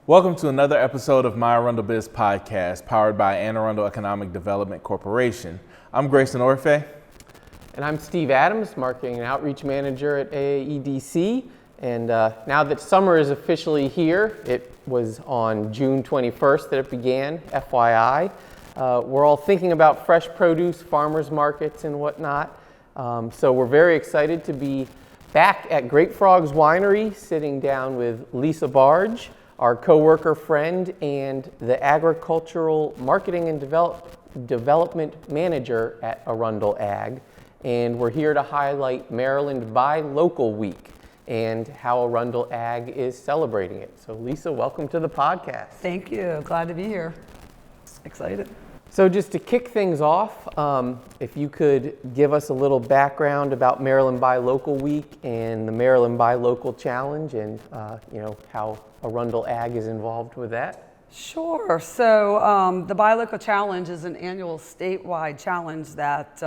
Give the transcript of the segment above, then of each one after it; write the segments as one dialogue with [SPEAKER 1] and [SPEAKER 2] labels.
[SPEAKER 1] Welcome to another episode of My ArundelBiz podcast, powered by Anne Arundel Economic Development Corporation. I'm Grayson Orfe.
[SPEAKER 2] And I'm Steve Adams, Marketing and Outreach Manager at AAEDC. And now that summer is officially here, it was on June 21st that it began, FYI. We're all thinking about fresh produce, farmers markets and whatnot. So we're very excited to be back at Great Frogs Winery, sitting down with Lisa Barge, our coworker friend and the Agricultural Marketing and Development Manager at Arundel Ag. And we're here to highlight Maryland Buy Local Week and how Arundel Ag is celebrating it. So Lisa, welcome to the podcast.
[SPEAKER 3] Thank you, glad to be here. Excited.
[SPEAKER 2] So just to kick things off, if you could give us a little background about Maryland Buy Local Week and the Maryland Buy Local Challenge and how Arundel Ag is involved with that.
[SPEAKER 3] Sure. So the Buy Local Challenge is an annual statewide challenge that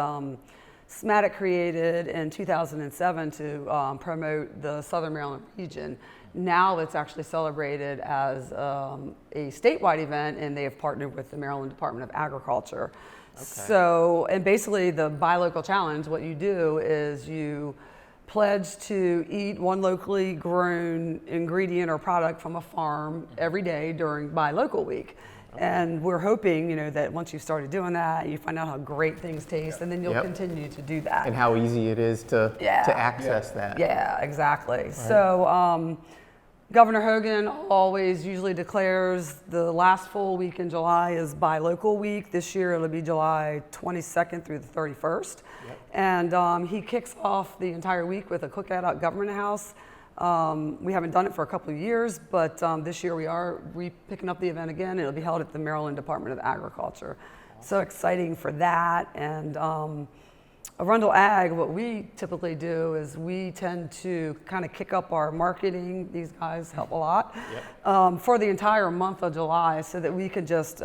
[SPEAKER 3] SMADC created in 2007 to promote the Southern Maryland region. Now it's actually celebrated as a statewide event, and they have partnered with the Maryland Department of Agriculture. Okay. So, and basically the Buy Local Challenge, what you do is you pledge to eat one locally grown ingredient or product from a farm every day during Buy Local Week. And we're hoping, that once you started doing that, you find out how great things taste, and then you'll continue to do that.
[SPEAKER 2] And how easy it is to access that.
[SPEAKER 3] Yeah, exactly. Right. So Governor Hogan always usually declares the last full week in July is Buy Local Week. This year it'll be July 22nd through the 31st. Yep. And he kicks off the entire week with a cookout at Government House. We haven't done it for a couple of years, but this year we are picking up the event again. It'll be held at the Maryland Department of Agriculture. So exciting for that. And Arundel Ag, what we typically do is we tend to kind of kick up our marketing. These guys help a lot for the entire month of July, so that we can just,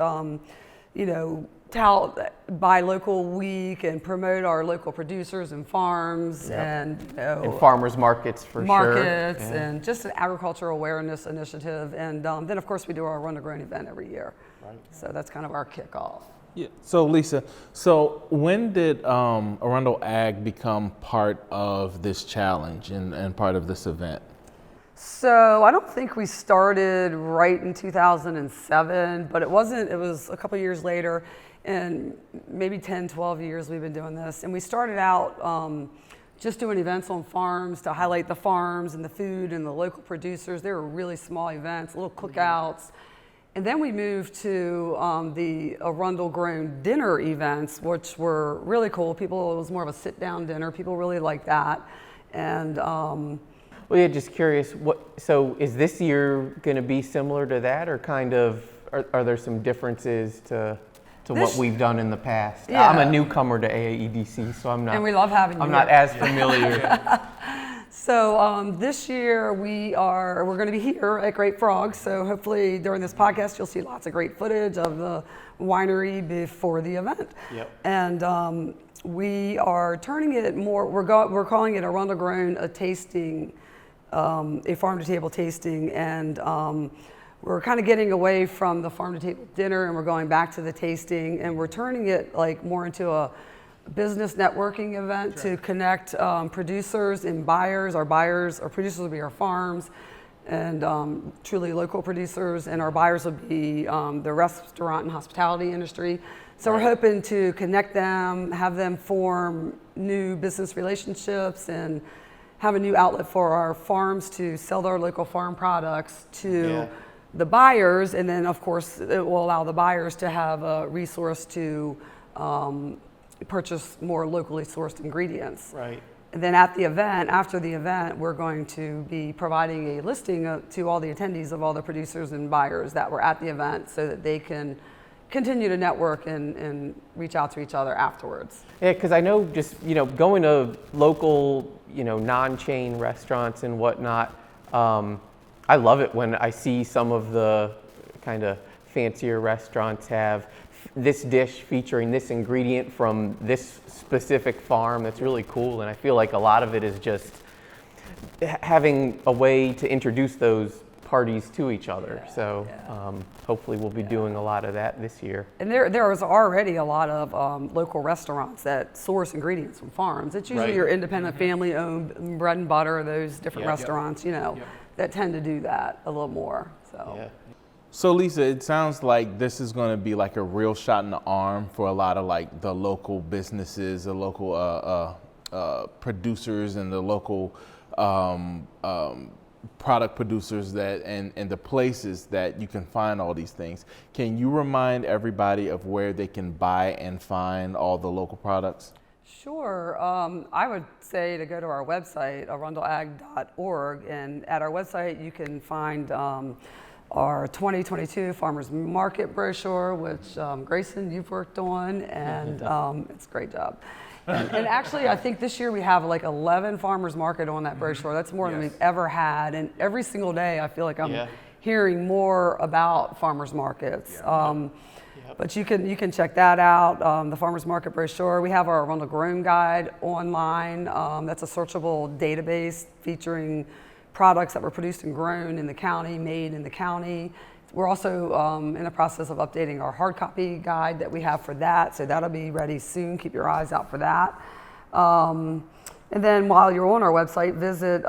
[SPEAKER 3] tout Buy Local Week and promote our local producers and farms and
[SPEAKER 2] farmers markets for
[SPEAKER 3] markets and just an agricultural awareness initiative. And then of course we do our Arundel Grown event every year. Right. So that's kind of our kickoff.
[SPEAKER 1] Yeah. So Lisa, when did Arundel Ag become part of this challenge and part of this event?
[SPEAKER 3] So I don't think we started right in 2007, but it was a couple of years later, and maybe 10, 12 years we've been doing this. And we started out just doing events on farms to highlight the farms and the food and the local producers. They were really small events, little cookouts. And then we moved to the Arundel Grown dinner events, which were really cool. It was more of a sit-down dinner. People really liked that. And
[SPEAKER 2] just curious, so is this year going to be similar to that, or kind of, are there some differences to what we've done in the past?
[SPEAKER 3] Yeah.
[SPEAKER 2] I'm a newcomer to AAEDC, so I'm not.
[SPEAKER 3] And we love having you.
[SPEAKER 2] I'm not as familiar.
[SPEAKER 3] So this year we're going to be here at Great Frogs. So hopefully during this podcast you'll see lots of great footage of the winery before the event. Yep. And we are turning it more. We're calling it Arundel Grown, a tasting, a farm to table tasting, and we're kind of getting away from the farm to table dinner, and we're going back to the tasting, and we're turning it like more into a business networking event to connect producers and buyers. Our producers will be our farms and truly local producers, and our buyers will be the restaurant and hospitality industry. So we're hoping to connect them, have them form new business relationships, and have a new outlet for our farms to sell their local farm products to the buyers. And then of course it will allow the buyers to have a resource to purchase more locally sourced ingredients. Right. And then at the event, after the event, we're going to be providing a listing to all the attendees of all the producers and buyers that were at the event, so that they can continue to network and reach out to each other afterwards.
[SPEAKER 2] Yeah, because I know just, going to local, non-chain restaurants and whatnot, I love it when I see some of the kind of fancier restaurants have this dish featuring this ingredient from this specific farm. That's really cool, and I feel like a lot of it is just having a way to introduce those parties to each other. So hopefully we'll be doing a lot of that this year.
[SPEAKER 3] And there is already a lot of local restaurants that source ingredients from farms. It's usually your independent family-owned bread and butter, those different restaurants, you know, that tend to do that a little more. So.
[SPEAKER 1] So Lisa, it sounds like this is going to be like a real shot in the arm for a lot of like the local businesses, the local producers, and the local product producers that and the places that you can find all these things. Can you remind everybody of where they can buy and find all the local products?
[SPEAKER 3] Sure. I would say to go to our website, arundelag.org, and at our website you can find our 2022 Farmers Market brochure, which Grayson, you've worked on, and it's a great job. And actually, I think this year we have like 11 farmers market on that brochure. That's more than we've ever had. And every single day, I feel like I'm hearing more about farmers markets. But you can check that out. The farmers market brochure. We have our Arundel Grown guide online. That's a searchable database featuring products that were produced and grown in the county, made in the county. We're also in the process of updating our hard copy guide that we have for that, so that'll be ready soon. Keep your eyes out for that. And then while you're on our website, visit,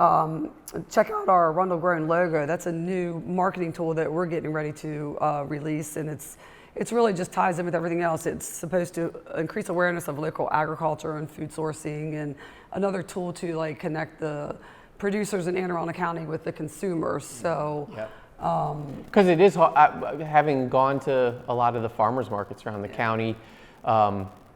[SPEAKER 3] check out our Arundel Grown logo. That's a new marketing tool that we're getting ready to release, and it's really just ties in with everything else. It's supposed to increase awareness of local agriculture and food sourcing, and another tool to like connect the producers in Anne Arundel County with the consumers. So.
[SPEAKER 2] Because it is, having gone to a lot of the farmers markets around the county,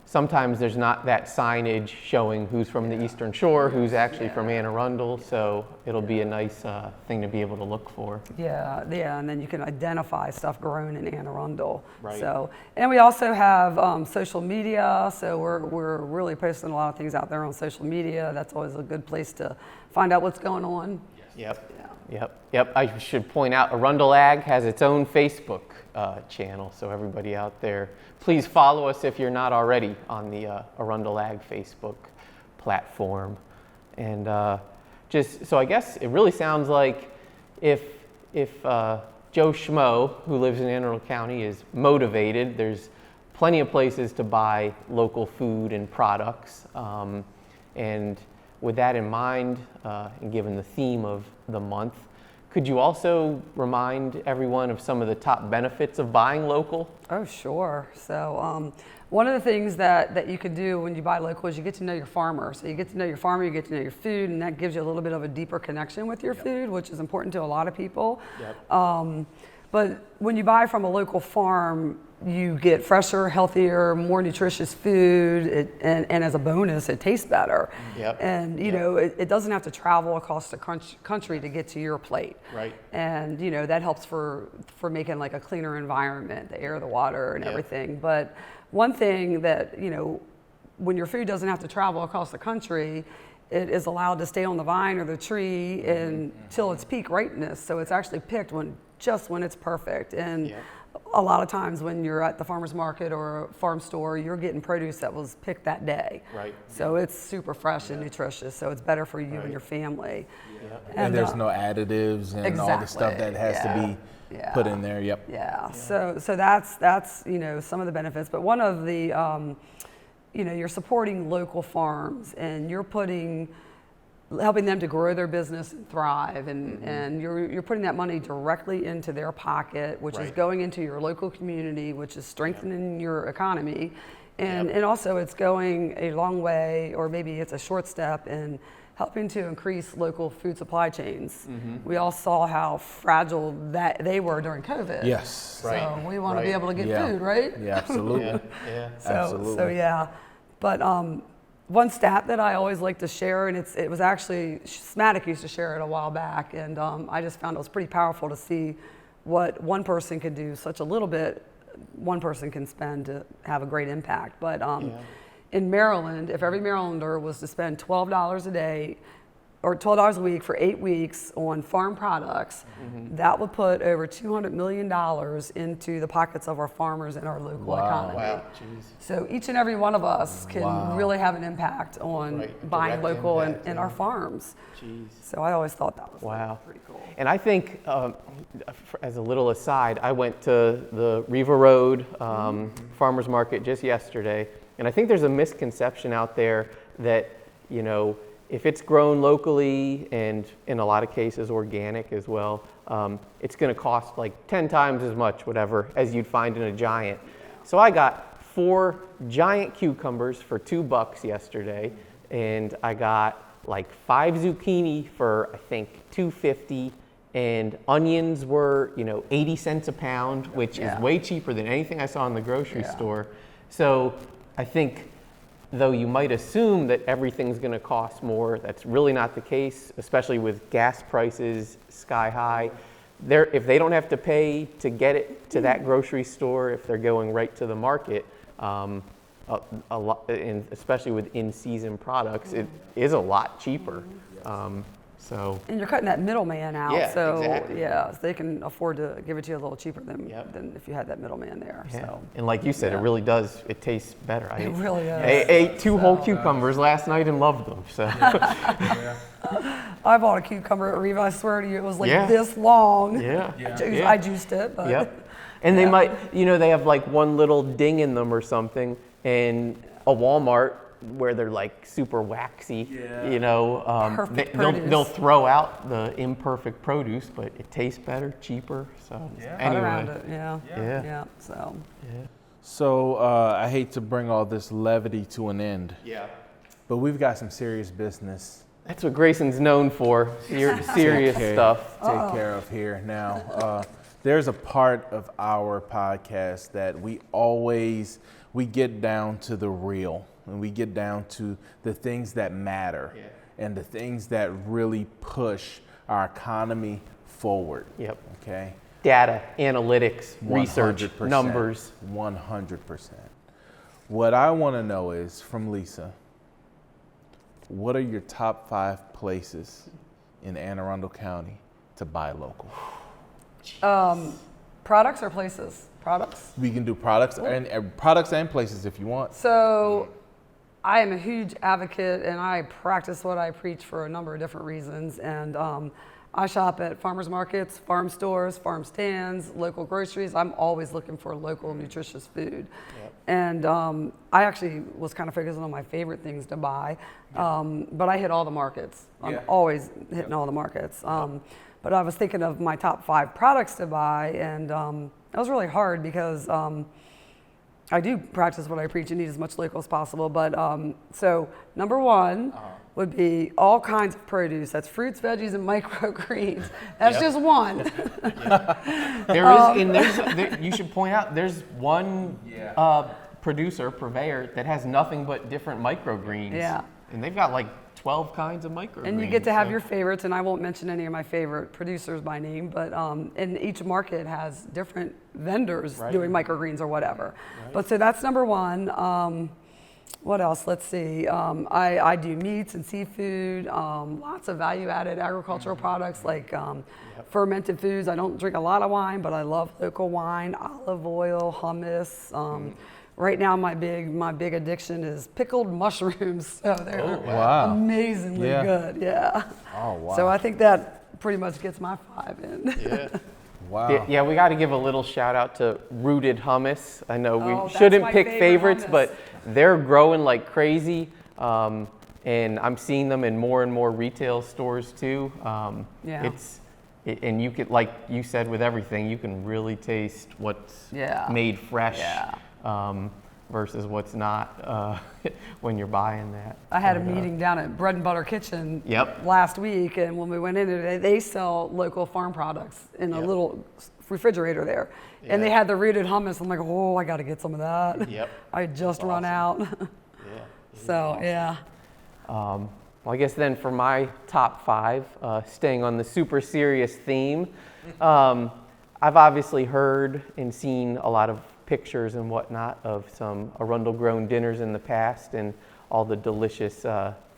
[SPEAKER 2] sometimes there's not that signage showing who's from the Eastern Shore, who's actually from Anne Arundel, so it'll be a nice thing to be able to look for.
[SPEAKER 3] And then you can identify stuff grown in Anne Arundel. Right. So, and we also have social media, so we're really posting a lot of things out there on social media. That's always a good place to find out what's going on. Yep. I should point out Arundel Ag has its own Facebook channel, so everybody out there, please follow us if you're not already on the Arundel Ag Facebook platform. And just so I guess it really sounds like if Joe Schmo, who lives in Anne Arundel County, is motivated, there's plenty of places to buy local food and products. And with that in mind, and given the theme of the month, could you also remind everyone of some of the top benefits of buying local? Oh, sure. So one of the things that you can do when you buy local is you get to know your farmer. So you get to know your farmer, you get to know your food, and that gives you a little bit of a deeper connection with your food, which is important to a lot of people. But when you buy from a local farm, you get fresher, healthier, more nutritious food, and as a bonus, it tastes better. And you know, it doesn't have to travel across the country to get to your plate. And you know, that helps for making like a cleaner environment, the air, the water, and everything. But one thing that, you know, when your food doesn't have to travel across the country, it is allowed to stay on the vine or the tree until its peak ripeness. So it's actually picked just when it's perfect. And a lot of times when you're at the farmer's market or farm store, you're getting produce that was picked that day. So it's super fresh and nutritious, so it's better for you and your family.
[SPEAKER 1] And there's no additives and all the stuff that has to be put in there.
[SPEAKER 3] So that's you know, some of the benefits. But one of the you know, you're supporting local farms, and you're helping them to grow their business and thrive, and you're putting that money directly into their pocket, which is going into your local community, which is strengthening your economy, and also it's going a long way, or maybe it's a short step in helping to increase local food supply chains. We all saw how fragile that they were during COVID. So we want to be able to get food, right?
[SPEAKER 1] Absolutely.
[SPEAKER 3] So but one stat that I always like to share, and it was actually, SMADC used to share it a while back, and I just found it was pretty powerful to see what one person could do, such a little bit one person can spend to have a great impact. But in Maryland, if every Marylander was to spend $12 a day or $12 a week for 8 weeks on farm products, that would put over $200 million into the pockets of our farmers and our local economy.
[SPEAKER 2] Wow. Jeez.
[SPEAKER 3] So each and every one of us can really have an impact on buying
[SPEAKER 2] Direct
[SPEAKER 3] local
[SPEAKER 2] impact,
[SPEAKER 3] and our farms.
[SPEAKER 2] Jeez.
[SPEAKER 3] So I always thought that was
[SPEAKER 2] Wow.
[SPEAKER 3] pretty cool.
[SPEAKER 2] And I think, as a little aside, I went to the Riva Road Farmers Market just yesterday, and I think there's a misconception out there that, you know, if it's grown locally and in a lot of cases organic as well, it's going to cost like 10 times as much, whatever, as you'd find in a Giant. So I got 4 giant cucumbers for $2 yesterday, and I got like 5 zucchini for I think $2.50, and onions were 80 cents a pound, which is way cheaper than anything I saw in the grocery store. So I think, though you might assume that everything's going to cost more, that's really not the case, especially with gas prices sky high. If they don't have to pay to get it to that grocery store, if they're going right to the market, a lot, and especially with in-season products, it is a lot cheaper. And
[SPEAKER 3] you're cutting that middleman out,
[SPEAKER 2] Yeah,
[SPEAKER 3] so
[SPEAKER 2] exactly.
[SPEAKER 3] so they can afford to give it to you a little cheaper than if you had that middleman there.
[SPEAKER 2] Yeah.
[SPEAKER 3] So.
[SPEAKER 2] And like you said, it really does. It tastes better.
[SPEAKER 3] It really is.
[SPEAKER 2] I ate 2 whole cucumbers last night and loved them. So
[SPEAKER 3] I bought a cucumber at Riva. I swear to you, it was like this long. I juiced it. But
[SPEAKER 2] And they might, they have like one little ding in them or something, and a Walmart where they're like super waxy, they'll throw out the imperfect produce, but it tastes better, cheaper. So anyway,
[SPEAKER 3] around it,
[SPEAKER 1] So I hate to bring all this levity to an end. But we've got some serious business.
[SPEAKER 2] That's what Grayson's known for, serious stuff.
[SPEAKER 1] Take care of here. Now, there's a part of our podcast that we get down to the real, and we get down to the things that matter and the things that really push our economy forward. Okay?
[SPEAKER 2] Data, analytics, research,
[SPEAKER 1] 100%,
[SPEAKER 2] numbers.
[SPEAKER 1] 100%. What I want to know is, from Lisa, what are your top 5 places in Anne Arundel County to buy local?
[SPEAKER 3] Products or places? Products?
[SPEAKER 1] We can do products and places if you want.
[SPEAKER 3] So I am a huge advocate, and I practice what I preach for a number of different reasons. And I shop at farmers markets, farm stores, farm stands, local groceries. I'm always looking for local, nutritious food. And I actually was kind of focusing on my favorite things to buy, but I hit all the markets. I'm always hitting all the markets. But I was thinking of my top 5 products to buy, and that was really hard because I do practice what I preach and eat as much local as possible. But so number 1 would be all kinds of produce. That's fruits, veggies, and microgreens. That's just one.
[SPEAKER 2] You should point out, there's one purveyor that has nothing but different microgreens. And they've got like 12 kinds of microgreens.
[SPEAKER 3] And you get to have your favorites, and I won't mention any of my favorite producers by name, but and each market has different vendors doing microgreens or whatever. But so that's number 1. What else? Let's see. I do meats and seafood, lots of value-added agricultural products like fermented foods. I don't drink a lot of wine, but I love local wine, olive oil, hummus. Right now, my big addiction is pickled mushrooms. So they're amazingly good.
[SPEAKER 1] Oh, wow.
[SPEAKER 3] So I think that pretty much gets my 5 in.
[SPEAKER 1] Wow.
[SPEAKER 2] Yeah, we got to give a little shout out to Rooted Hummus. I know we
[SPEAKER 3] that's
[SPEAKER 2] shouldn't
[SPEAKER 3] my
[SPEAKER 2] pick
[SPEAKER 3] favorite
[SPEAKER 2] favorites,
[SPEAKER 3] hummus.
[SPEAKER 2] but they're growing like crazy. And I'm seeing them in more and more retail stores too. And you could, like you said, with everything, you can really taste what's made fresh versus what's not when you're buying that.
[SPEAKER 3] I had a meeting down at Bread and Butter Kitchen last week, and when we went in there, they sell local farm products in a little refrigerator there. And they had the Rooted hummus. I'm like, I got to get some of that. I had just run out. So,
[SPEAKER 2] Well, I guess then for my top 5, staying on the super serious theme, I've obviously heard and seen a lot of pictures and whatnot of some Arundel Grown dinners in the past and all the delicious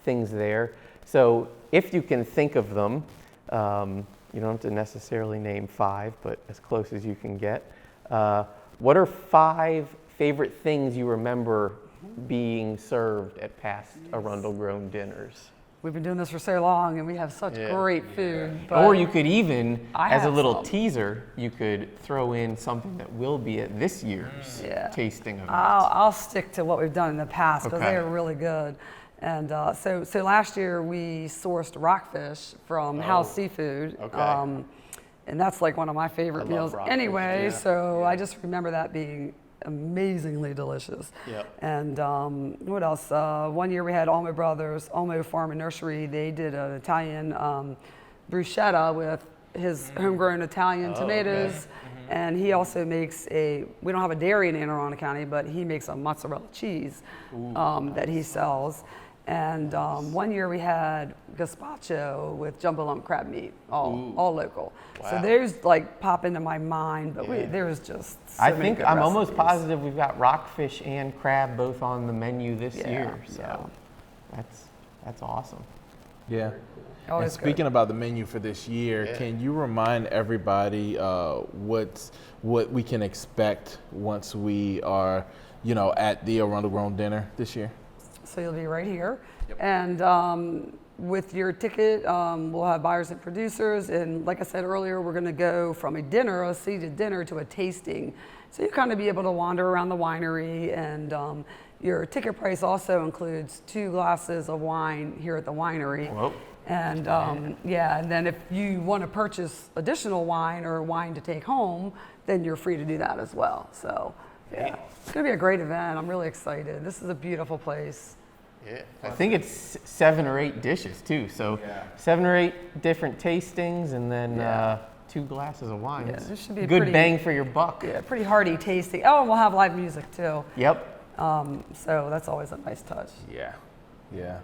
[SPEAKER 2] things there. So if you can think of them, you don't have to necessarily name 5, but as close as you can get. What are 5 favorite things you remember being served at past Arundel Grown dinners?
[SPEAKER 3] We've been doing this for so long, and we have such great food. But
[SPEAKER 2] Or you could even, as a
[SPEAKER 3] have
[SPEAKER 2] little
[SPEAKER 3] some.
[SPEAKER 2] teaser, you could throw in something that will be at this year's tasting event.
[SPEAKER 3] I'll stick to what we've done in the past because
[SPEAKER 2] Okay.
[SPEAKER 3] they are really good. And so last year we sourced rockfish from House Seafood.
[SPEAKER 2] Okay.
[SPEAKER 3] And that's like one of my favorite
[SPEAKER 2] love
[SPEAKER 3] meals
[SPEAKER 2] rockfish,
[SPEAKER 3] anyway.
[SPEAKER 2] yeah.
[SPEAKER 3] So I just remember that being amazingly delicious.
[SPEAKER 2] Yep.
[SPEAKER 3] And what else? One year we had Olmo Brothers, Olmo Farm and Nursery. They did an Italian bruschetta with his homegrown Italian tomatoes.
[SPEAKER 2] Okay.
[SPEAKER 3] And he also makes we don't have a dairy in Anne Arundel County, but he makes a mozzarella cheese that he sells. And one year we had gazpacho with jumbo lump crab meat, all local.
[SPEAKER 2] Wow.
[SPEAKER 3] So those like pop into my mind, but there's just so
[SPEAKER 2] I
[SPEAKER 3] many
[SPEAKER 2] think
[SPEAKER 3] good
[SPEAKER 2] I'm almost
[SPEAKER 3] recipes.
[SPEAKER 2] positive we've got rockfish and crab both on the menu this
[SPEAKER 3] Yeah,
[SPEAKER 2] year. So that's awesome.
[SPEAKER 1] Yeah. And
[SPEAKER 3] Always
[SPEAKER 1] speaking
[SPEAKER 3] good.
[SPEAKER 1] about the menu for this year, can you remind everybody what we can expect once we are, at the Arundel Grown dinner this year?
[SPEAKER 3] So you'll be right here. And with your ticket, we'll have buyers and producers. And like I said earlier, we're going to go from a seated dinner to a tasting. So you kind of be able to wander around the winery. And your ticket price also includes 2 glasses of wine here at the winery.
[SPEAKER 2] Whoa.
[SPEAKER 3] And and then if you want to purchase additional wine or wine to take home, then you're free to do that as well. So it's going to be a great event. I'm really excited. This is a beautiful place.
[SPEAKER 2] Yeah. I think it's 7 or 8 dishes too. So 7 or 8 different tastings and then 2 glasses of wine.
[SPEAKER 3] Yeah,
[SPEAKER 2] It's
[SPEAKER 3] this should be a
[SPEAKER 2] good
[SPEAKER 3] pretty-
[SPEAKER 2] bang for your buck.
[SPEAKER 3] Yeah, pretty hearty tasting. Oh, and we'll have live music too.
[SPEAKER 2] Yep.
[SPEAKER 3] So that's always a nice touch.
[SPEAKER 1] Yeah.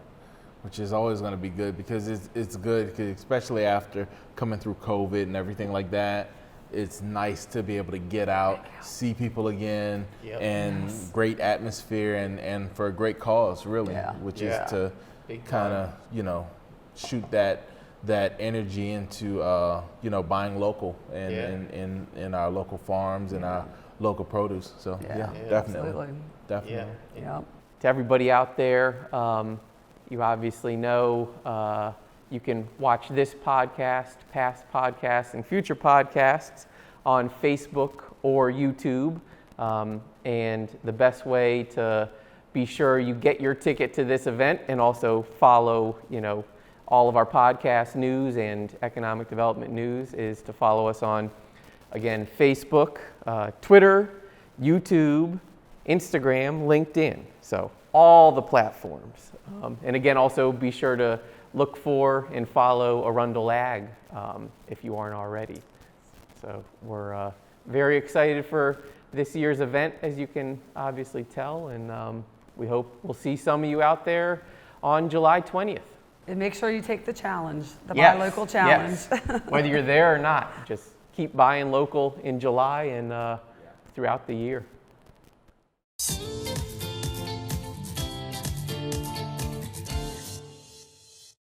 [SPEAKER 1] Which is always going to be good because it's good, 'cause especially after coming through COVID and everything like that. It's nice to be able to get out, see people again, and great atmosphere and for a great cause, really, which is to kind of, shoot that energy into, buying local and in our local farms and our local produce. So definitely.
[SPEAKER 3] Absolutely.
[SPEAKER 1] Definitely.
[SPEAKER 3] Yeah.
[SPEAKER 2] To everybody out there, you obviously know you can watch this podcast, past podcasts, and future podcasts on Facebook or YouTube. And the best way to be sure you get your ticket to this event and also follow, all of our podcast news and economic development news is to follow us on, again, Facebook, Twitter, YouTube, Instagram, LinkedIn. So all the platforms. And again, also be sure to look for and follow Arundel Ag if you aren't already. So we're very excited for this year's event, as you can obviously tell, and we hope we'll see some of you out there on July 20th.
[SPEAKER 3] And make sure you take the challenge, the Buy Local Challenge.
[SPEAKER 2] Yes. Whether you're there or not, just keep buying local in July and throughout the year.